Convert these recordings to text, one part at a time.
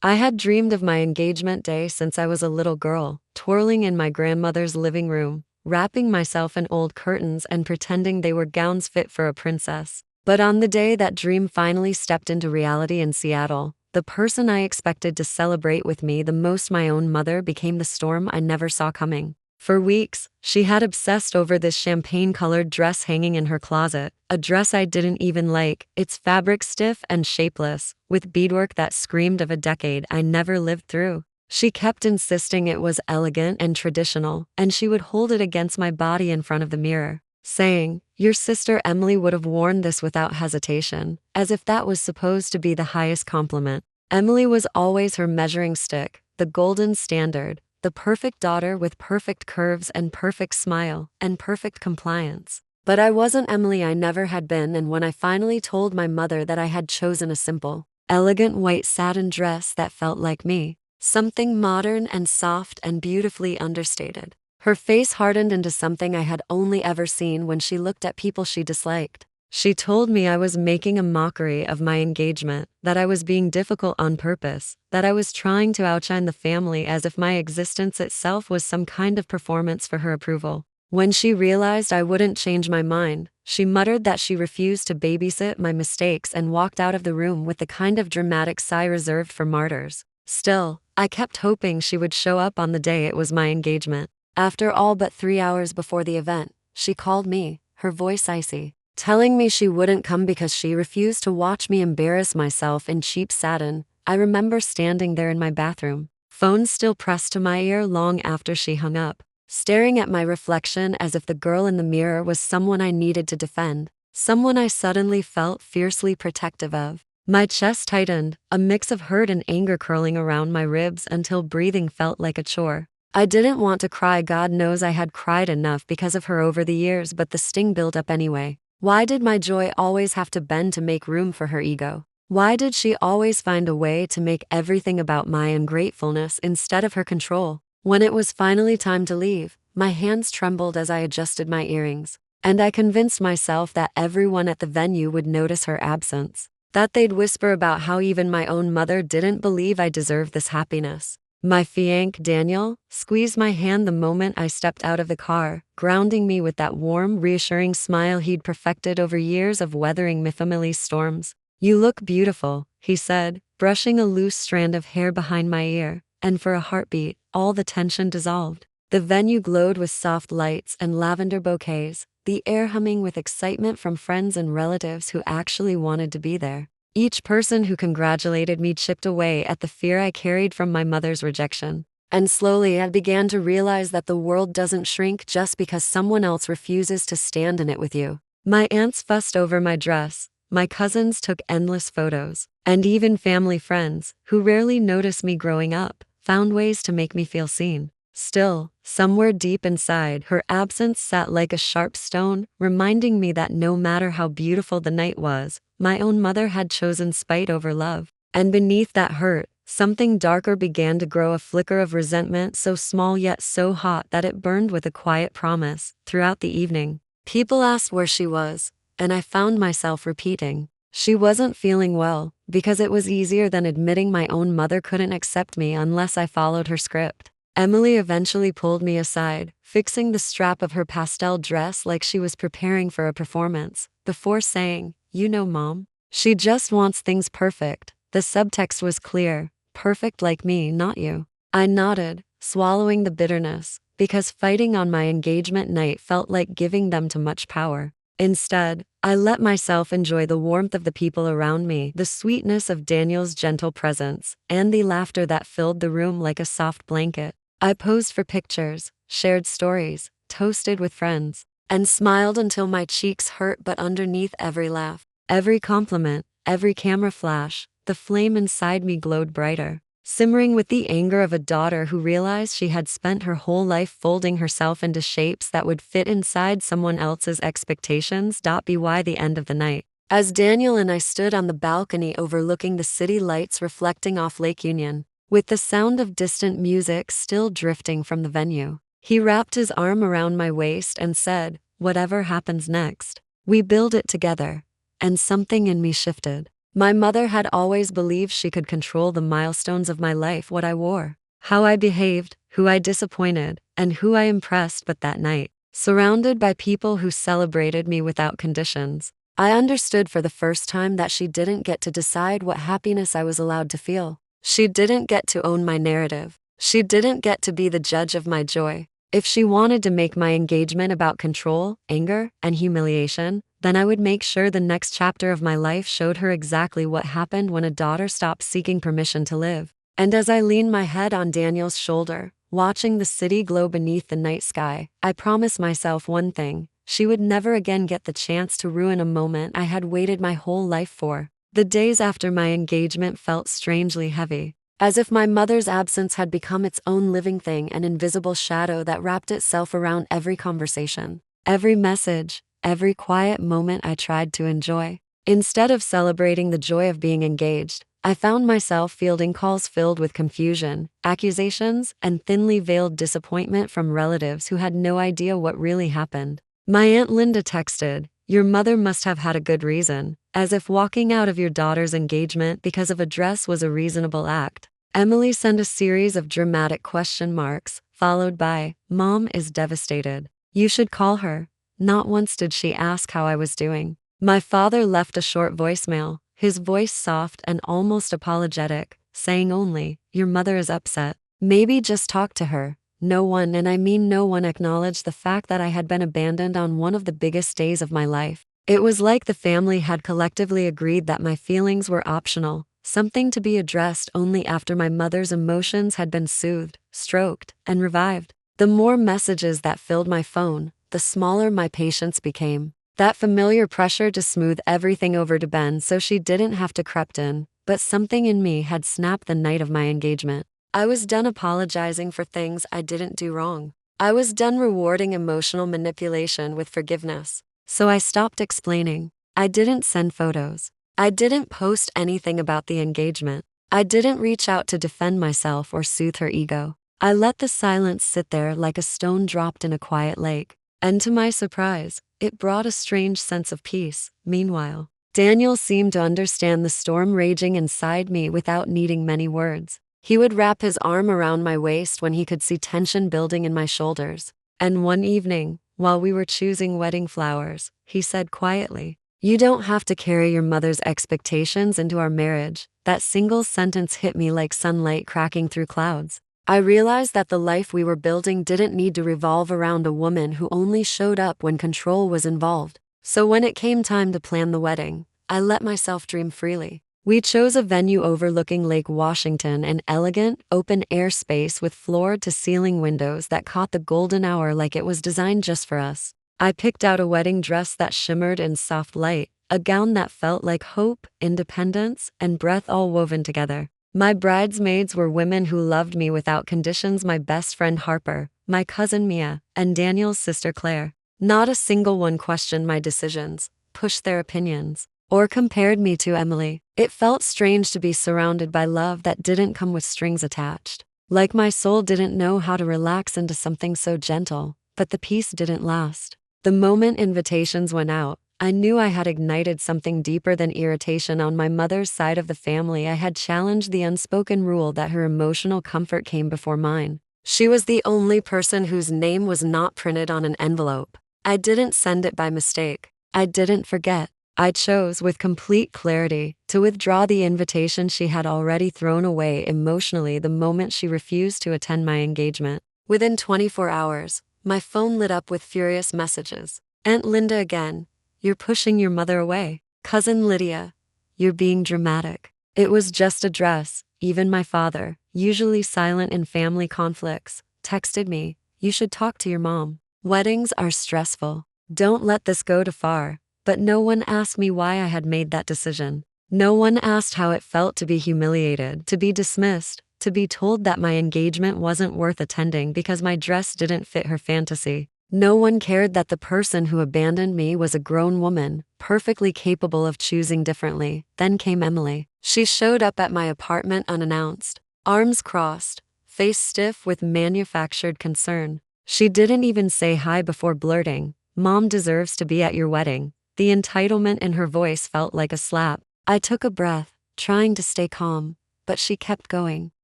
I had dreamed of my engagement day since I was a little girl, twirling in my grandmother's living room, wrapping myself in old curtains and pretending they were gowns fit for a princess. But on the day that dream finally stepped into reality in Seattle, the person I expected to celebrate with me the most, my own mother, became the storm I never saw coming. For weeks, she had obsessed over this champagne-colored dress hanging in her closet, a dress I didn't even like, its fabric stiff and shapeless, with beadwork that screamed of a decade I never lived through. She kept insisting it was elegant and traditional, and she would hold it against my body in front of the mirror, saying, "Your sister Emily would have worn this without hesitation," as if that was supposed to be the highest compliment. Emily was always her measuring stick, the golden standard, the perfect daughter with perfect curves and perfect smile and perfect compliance. But I wasn't Emily, I never had been, and when I finally told my mother that I had chosen a simple, elegant white satin dress that felt like me, something modern and soft and beautifully understated, her face hardened into something I had only ever seen when she looked at people she disliked. She told me I was making a mockery of my engagement, that I was being difficult on purpose, that I was trying to outshine the family as if my existence itself was some kind of performance for her approval. When she realized I wouldn't change my mind, she muttered that she refused to babysit my mistakes and walked out of the room with the kind of dramatic sigh reserved for martyrs. Still, I kept hoping she would show up on the day it was my engagement. After all but 3 hours before the event, she called me, her voice icy, telling me she wouldn't come because she refused to watch me embarrass myself in cheap satin. I remember standing there in my bathroom, phone still pressed to my ear long after she hung up, staring at my reflection as if the girl in the mirror was someone I needed to defend, someone I suddenly felt fiercely protective of. My chest tightened, a mix of hurt and anger curling around my ribs until breathing felt like a chore. I didn't want to cry, God knows I had cried enough because of her over the years, but the sting built up anyway. Why did my joy always have to bend to make room for her ego? Why did she always find a way to make everything about my ungratefulness instead of her control? When it was finally time to leave, my hands trembled as I adjusted my earrings, and I convinced myself that everyone at the venue would notice her absence, that they'd whisper about how even my own mother didn't believe I deserved this happiness. My fiancé, Daniel, squeezed my hand the moment I stepped out of the car, grounding me with that warm, reassuring smile he'd perfected over years of weathering my family's storms. "You look beautiful," he said, brushing a loose strand of hair behind my ear, and for a heartbeat, all the tension dissolved. The venue glowed with soft lights and lavender bouquets, the air humming with excitement from friends and relatives who actually wanted to be there. Each person who congratulated me chipped away at the fear I carried from my mother's rejection. And slowly I began to realize that the world doesn't shrink just because someone else refuses to stand in it with you. My aunts fussed over my dress, my cousins took endless photos, and even family friends, who rarely noticed me growing up, found ways to make me feel seen. Still, somewhere deep inside, her absence sat like a sharp stone, reminding me that no matter how beautiful the night was, my own mother had chosen spite over love. And beneath that hurt, something darker began to grow, a flicker of resentment so small yet so hot that it burned with a quiet promise. Throughout the evening, people asked where she was, and I found myself repeating, she wasn't feeling well, because it was easier than admitting my own mother couldn't accept me unless I followed her script. Emily eventually pulled me aside, fixing the strap of her pastel dress like she was preparing for a performance, before saying, "You know, Mom, she just wants things perfect." The subtext was clear, perfect like me, not you. I nodded, swallowing the bitterness, because fighting on my engagement night felt like giving them too much power. Instead, I let myself enjoy the warmth of the people around me, the sweetness of Daniel's gentle presence, and the laughter that filled the room like a soft blanket. I posed for pictures, shared stories, toasted with friends, and smiled until my cheeks hurt, but underneath every laugh, every compliment, every camera flash, the flame inside me glowed brighter, simmering with the anger of a daughter who realized she had spent her whole life folding herself into shapes that would fit inside someone else's expectations. By the end of the night, as Daniel and I stood on the balcony overlooking the city lights reflecting off Lake Union, with the sound of distant music still drifting from the venue, he wrapped his arm around my waist and said, "Whatever happens next, we build it together." And something in me shifted. My mother had always believed she could control the milestones of my life, what I wore, how I behaved, who I disappointed, and who I impressed. But that night, surrounded by people who celebrated me without conditions, I understood for the first time that she didn't get to decide what happiness I was allowed to feel. She didn't get to own my narrative. She didn't get to be the judge of my joy. If she wanted to make my engagement about control, anger, and humiliation, then I would make sure the next chapter of my life showed her exactly what happened when a daughter stopped seeking permission to live. And as I leaned my head on Daniel's shoulder, watching the city glow beneath the night sky, I promised myself one thing: she would never again get the chance to ruin a moment I had waited my whole life for. The days after my engagement felt strangely heavy, as if my mother's absence had become its own living thing, an invisible shadow that wrapped itself around every conversation, every message, every quiet moment I tried to enjoy. Instead of celebrating the joy of being engaged, I found myself fielding calls filled with confusion, accusations, and thinly veiled disappointment from relatives who had no idea what really happened. My Aunt Linda texted, "Your mother must have had a good reason," as if walking out of your daughter's engagement because of a dress was a reasonable act. Emily sent a series of dramatic question marks, followed by, "Mom is devastated. You should call her." Not once did she ask how I was doing. My father left a short voicemail, his voice soft and almost apologetic, saying only, "Your mother is upset. Maybe just talk to her." No one, and I mean no one, acknowledged the fact that I had been abandoned on one of the biggest days of my life. It was like the family had collectively agreed that my feelings were optional, something to be addressed only after my mother's emotions had been soothed, stroked, and revived. The more messages that filled my phone, the smaller my patience became. That familiar pressure to smooth everything over to Ben so she didn't have to crept in, but something in me had snapped the night of my engagement. I was done apologizing for things I didn't do wrong. I was done rewarding emotional manipulation with forgiveness. So I stopped explaining. I didn't send photos. I didn't post anything about the engagement. I didn't reach out to defend myself or soothe her ego. I let the silence sit there like a stone dropped in a quiet lake. And to my surprise, it brought a strange sense of peace. Meanwhile, Daniel seemed to understand the storm raging inside me without needing many words. He would wrap his arm around my waist when he could see tension building in my shoulders. And one evening, while we were choosing wedding flowers, he said quietly, "You don't have to carry your mother's expectations into our marriage." That single sentence hit me like sunlight cracking through clouds. I realized that the life we were building didn't need to revolve around a woman who only showed up when control was involved. So when it came time to plan the wedding, I let myself dream freely. We chose a venue overlooking Lake Washington, an elegant, open-air space with floor-to-ceiling windows that caught the golden hour like it was designed just for us. I picked out a wedding dress that shimmered in soft light, a gown that felt like hope, independence, and breath all woven together. My bridesmaids were women who loved me without conditions: my best friend Harper, my cousin Mia, and Daniel's sister Claire. Not a single one questioned my decisions, pushed their opinions, or compared me to Emily. It felt strange to be surrounded by love that didn't come with strings attached. Like my soul didn't know how to relax into something so gentle, but the peace didn't last. The moment invitations went out, I knew I had ignited something deeper than irritation on my mother's side of the family. I had challenged the unspoken rule that her emotional comfort came before mine. She was the only person whose name was not printed on an envelope. I didn't send it by mistake. I didn't forget. I chose, with complete clarity, to withdraw the invitation she had already thrown away emotionally the moment she refused to attend my engagement. Within 24 hours, my phone lit up with furious messages. "Aunt Linda again. You're pushing your mother away." "Cousin Lydia. You're being dramatic." It was just a dress. Even my father, usually silent in family conflicts, texted me, "You should talk to your mom. Weddings are stressful. Don't let this go too far." But no one asked me why I had made that decision. No one asked how it felt to be humiliated, to be dismissed, to be told that my engagement wasn't worth attending because my dress didn't fit her fantasy. No one cared that the person who abandoned me was a grown woman, perfectly capable of choosing differently. Then came Emily. She showed up at my apartment unannounced, arms crossed, face stiff with manufactured concern. She didn't even say hi before blurting, "Mom deserves to be at your wedding." The entitlement in her voice felt like a slap. I took a breath, trying to stay calm, but she kept going.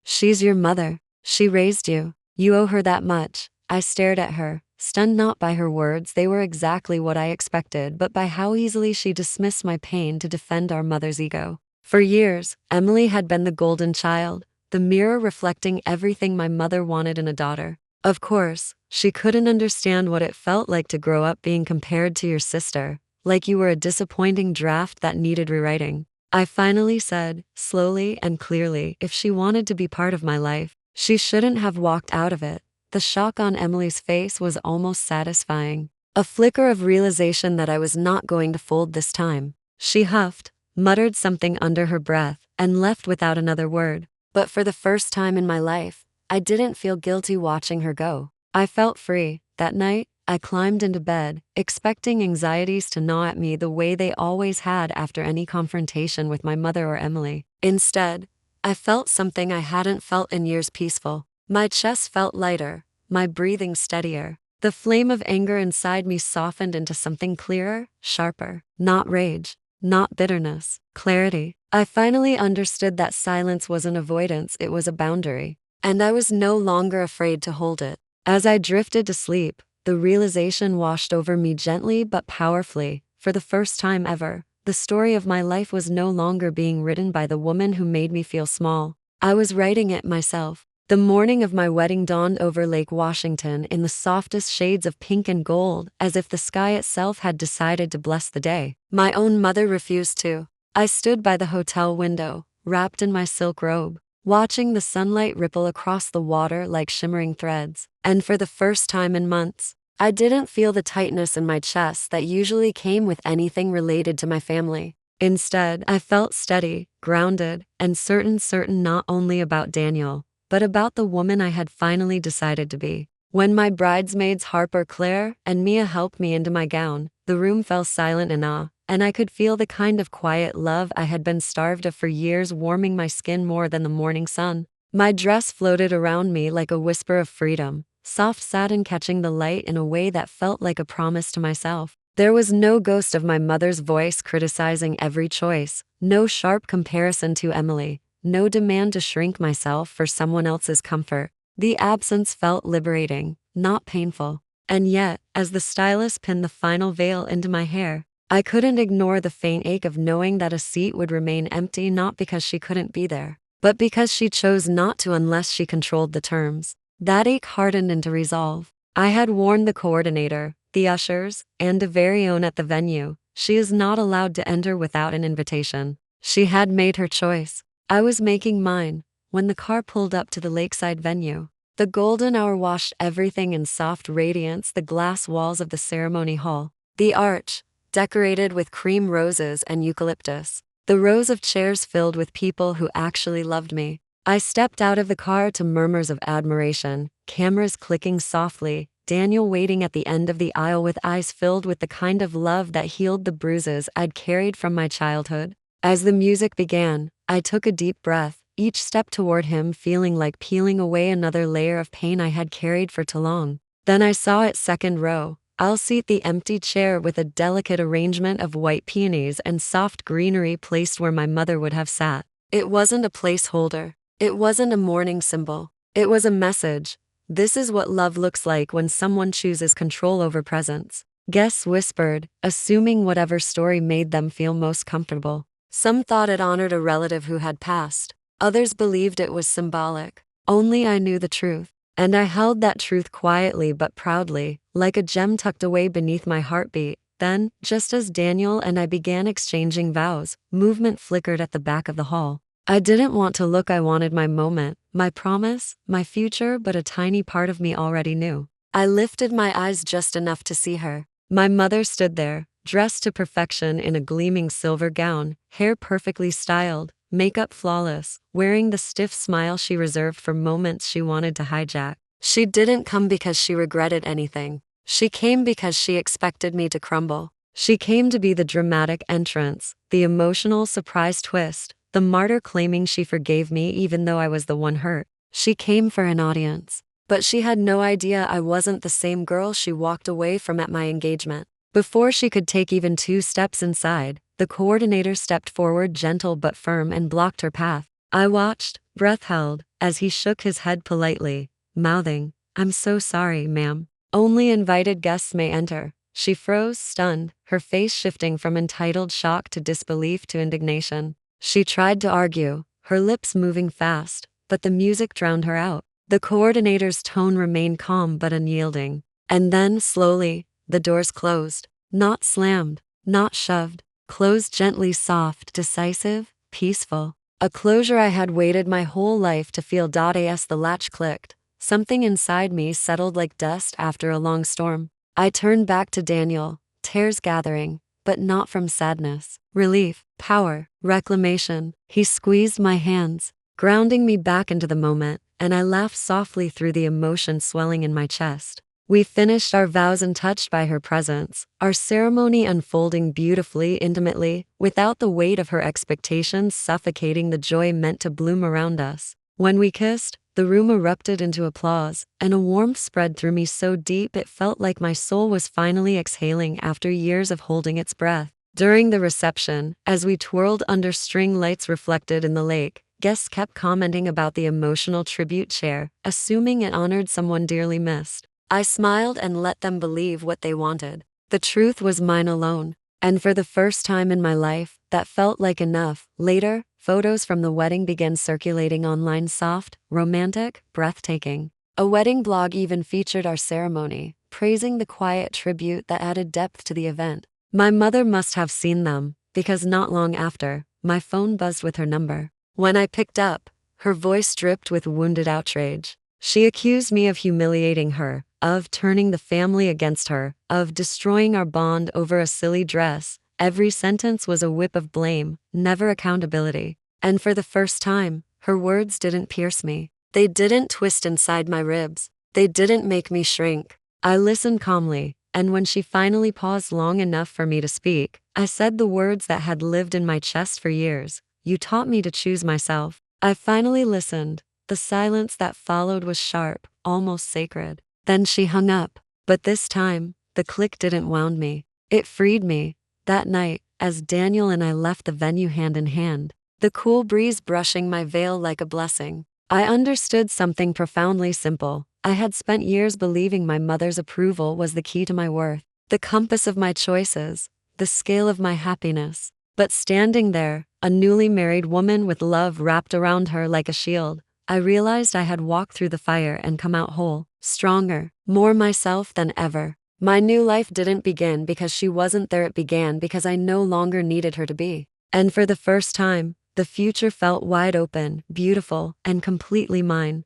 She's your mother. She raised you. You owe her that much. I stared at her, stunned not by her words, they were exactly what I expected, but by how easily she dismissed my pain to defend our mother's ego. For years, Emily had been the golden child, the mirror reflecting everything my mother wanted in a daughter. Of course, she couldn't understand what it felt like to grow up being compared to your sister, like you were a disappointing draft that needed rewriting. I finally said, slowly and clearly, if she wanted to be part of my life, she shouldn't have walked out of it. The shock on Emily's face was almost satisfying. A flicker of realization that I was not going to fold this time. She huffed, muttered something under her breath, and left without another word. But for the first time in my life, I didn't feel guilty watching her go. I felt free. That night, I climbed into bed, expecting anxieties to gnaw at me the way they always had after any confrontation with my mother or Emily. Instead, I felt something I hadn't felt in years: peaceful. My chest felt lighter, my breathing steadier. The flame of anger inside me softened into something clearer, sharper. Not rage, not bitterness, clarity. I finally understood that silence wasn't avoidance, it was a boundary. And I was no longer afraid to hold it. As I drifted to sleep, the realization washed over me gently but powerfully. For the first time ever, the story of my life was no longer being written by the woman who made me feel small. I was writing it myself. The morning of my wedding dawned over Lake Washington in the softest shades of pink and gold, as if the sky itself had decided to bless the day. My own mother refused to. I stood by the hotel window, wrapped in my silk robe, watching the sunlight ripple across the water like shimmering threads. And for the first time in months, I didn't feel the tightness in my chest that usually came with anything related to my family. Instead, I felt steady, grounded, and certain not only about Daniel, but about the woman I had finally decided to be. When my bridesmaids Harper, Claire, and Mia helped me into my gown, the room fell silent in awe, and I could feel the kind of quiet love I had been starved of for years warming my skin more than the morning sun. My dress floated around me like a whisper of freedom, soft satin catching the light in a way that felt like a promise to myself. There was no ghost of my mother's voice criticizing every choice, no sharp comparison to Emily, no demand to shrink myself for someone else's comfort. The absence felt liberating, not painful. And yet, as the stylist pinned the final veil into my hair, I couldn't ignore the faint ache of knowing that a seat would remain empty, not because she couldn't be there, but because she chose not to unless she controlled the terms. That ache hardened into resolve. I had warned the coordinator, the ushers, and the very own at the venue. She is not allowed to enter without an invitation. She had made her choice. I was making mine. When the car pulled up to the lakeside venue, the golden hour washed everything in soft radiance: the glass walls of the ceremony hall, the arch, decorated with cream roses and eucalyptus, the rows of chairs filled with people who actually loved me. I stepped out of the car to murmurs of admiration, cameras clicking softly, Daniel waiting at the end of the aisle with eyes filled with the kind of love that healed the bruises I'd carried from my childhood. As the music began, I took a deep breath, each step toward him feeling like peeling away another layer of pain I had carried for too long. Then I saw it: second row. I'll seat the empty chair with a delicate arrangement of white peonies and soft greenery placed where my mother would have sat. It wasn't a placeholder. It wasn't a mourning symbol. It was a message. This is what love looks like when someone chooses control over presence. Guests whispered, assuming whatever story made them feel most comfortable. Some thought it honored a relative who had passed. Others believed it was symbolic. Only I knew the truth. And I held that truth quietly but proudly, like a gem tucked away beneath my heartbeat. Then, just as Daniel and I began exchanging vows, movement flickered at the back of the hall. I didn't want to look, I wanted my moment, my promise, my future, but a tiny part of me already knew. I lifted my eyes just enough to see her. My mother stood there, dressed to perfection in a gleaming silver gown, hair perfectly styled, makeup flawless, wearing the stiff smile she reserved for moments she wanted to hijack. She didn't come because she regretted anything. She came because she expected me to crumble. She came to be the dramatic entrance, the emotional surprise twist, the martyr claiming she forgave me even though I was the one hurt. She came for an audience. But she had no idea I wasn't the same girl she walked away from at my engagement. Before she could take even 2 steps inside, The coordinator stepped forward, gentle but firm, and blocked her path. I watched, breath held, as he shook his head politely, mouthing, "I'm so sorry, ma'am. Only invited guests may enter." She froze, stunned, her face shifting from entitled shock to disbelief to indignation. She tried to argue, her lips moving fast, but the music drowned her out. The coordinator's tone remained calm but unyielding. And then, slowly, the doors closed. Not slammed, not shoved. Closed gently, soft, decisive, peaceful. A closure I had waited my whole life to feel. As the latch clicked, something inside me settled like dust after a long storm. I turned back to Daniel, tears gathering, but not from sadness. Relief, power, reclamation. He squeezed my hands, grounding me back into the moment, and I laughed softly through the emotion swelling in my chest. We finished our vows untouched by her presence, our ceremony unfolding beautifully, intimately, without the weight of her expectations suffocating the joy meant to bloom around us. When we kissed, the room erupted into applause, and a warmth spread through me so deep it felt like my soul was finally exhaling after years of holding its breath. During the reception, as we twirled under string lights reflected in the lake, guests kept commenting about the emotional tribute chair, assuming it honored someone dearly missed. I smiled and let them believe what they wanted. The truth was mine alone, and for the first time in my life, that felt like enough. Later, photos from the wedding began circulating online, soft, romantic, breathtaking. A wedding blog even featured our ceremony, praising the quiet tribute that added depth to the event. My mother must have seen them, because not long after, my phone buzzed with her number. When I picked up, her voice dripped with wounded outrage. She accused me of humiliating her, of turning the family against her, of destroying our bond over a silly dress. Every sentence was a whip of blame, never accountability. And for the first time, her words didn't pierce me. They didn't twist inside my ribs. They didn't make me shrink. I listened calmly, and when she finally paused long enough for me to speak, I said the words that had lived in my chest for years. "You taught me to choose myself." I finally listened. The silence that followed was sharp, almost sacred. Then she hung up. But this time, the click didn't wound me. It freed me. That night, as Daniel and I left the venue hand in hand, the cool breeze brushing my veil like a blessing, I understood something profoundly simple. I had spent years believing my mother's approval was the key to my worth, the compass of my choices, the scale of my happiness. But standing there, a newly married woman with love wrapped around her like a shield, I realized I had walked through the fire and come out whole, stronger, more myself than ever. My new life didn't begin because she wasn't there, it began because I no longer needed her to be. And for the first time, the future felt wide open, beautiful, and completely mine.